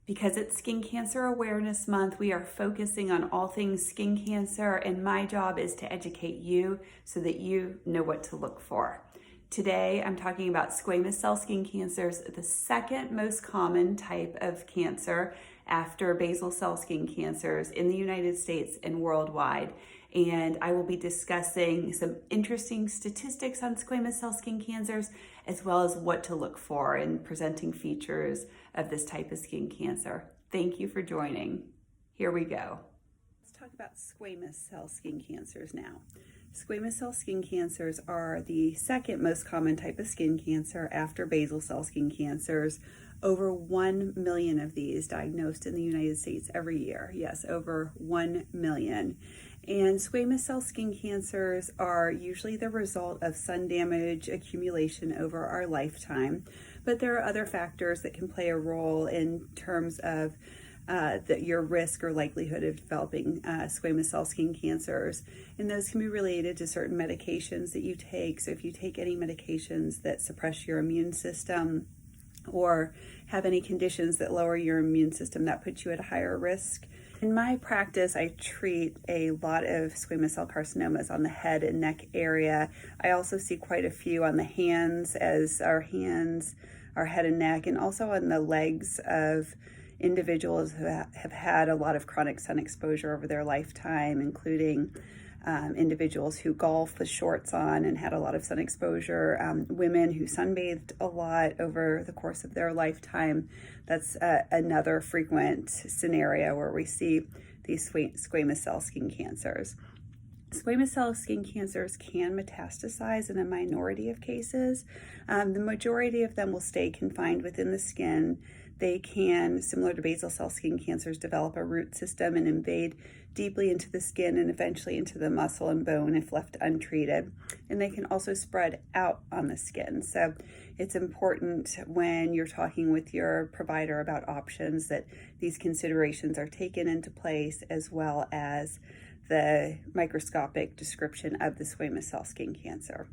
Because it's Skin Cancer Awareness Month, we are focusing on all things skin cancer, and my job is to educate you so that you know what to look for. Today, I'm talking about squamous cell skin cancers, the second most common type of cancer after basal cell skin cancers in the United States and worldwide. And I will be discussing some interesting statistics on squamous cell skin cancers, as well as what to look for in presenting features of this type of skin cancer. Thank you for joining. Here we go. Let's talk about squamous cell skin cancers now. Squamous cell skin cancers are the second most common type of skin cancer after basal cell skin cancers. Over 1 million of these diagnosed in the United States every year. Yes, over 1 million. And squamous cell skin cancers are usually the result of sun damage accumulation over our lifetime, but there are other factors that can play a role in terms of your risk or likelihood of developing squamous cell skin cancers. And those can be related to certain medications that you take. So if you take any medications that suppress your immune system or have any conditions that lower your immune system, that puts you at a higher risk. In my practice, I treat a lot of squamous cell carcinomas on the head and neck area. I also see quite a few on the hands, as our hands, our head and neck, and also on the legs of individuals who have had a lot of chronic sun exposure over their lifetime, including individuals who golf with shorts on and had a lot of sun exposure, women who sunbathed a lot over the course of their lifetime. That's another frequent scenario where we see these squamous cell skin cancers. Squamous cell skin cancers can metastasize in a minority of cases. The majority of them will stay confined within the skin. They can, similar to basal cell skin cancers, develop a root system and invade deeply into the skin and eventually into the muscle and bone if left untreated. And they can also spread out on the skin. So it's important when you're talking with your provider about options that these considerations are taken into place, as well as the microscopic description of the squamous cell skin cancer.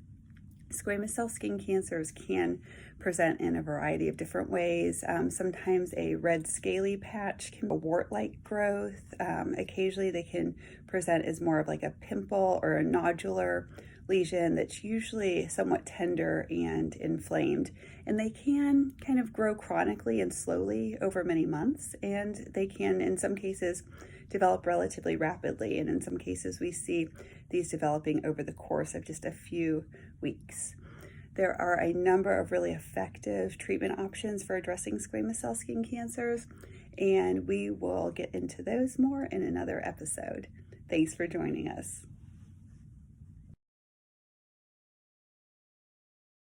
Squamous cell skin cancers can present in a variety of different ways. Sometimes a red scaly patch can be a wart-like growth. Occasionally they can present as more of like a pimple or a nodular lesion that's usually somewhat tender and inflamed. And they can kind of grow chronically and slowly over many months, and they can, in some cases, develop relatively rapidly. And in some cases, we see these developing over the course of just a few weeks. There are a number of really effective treatment options for addressing squamous cell skin cancers, and we will get into those more in another episode. Thanks for joining us.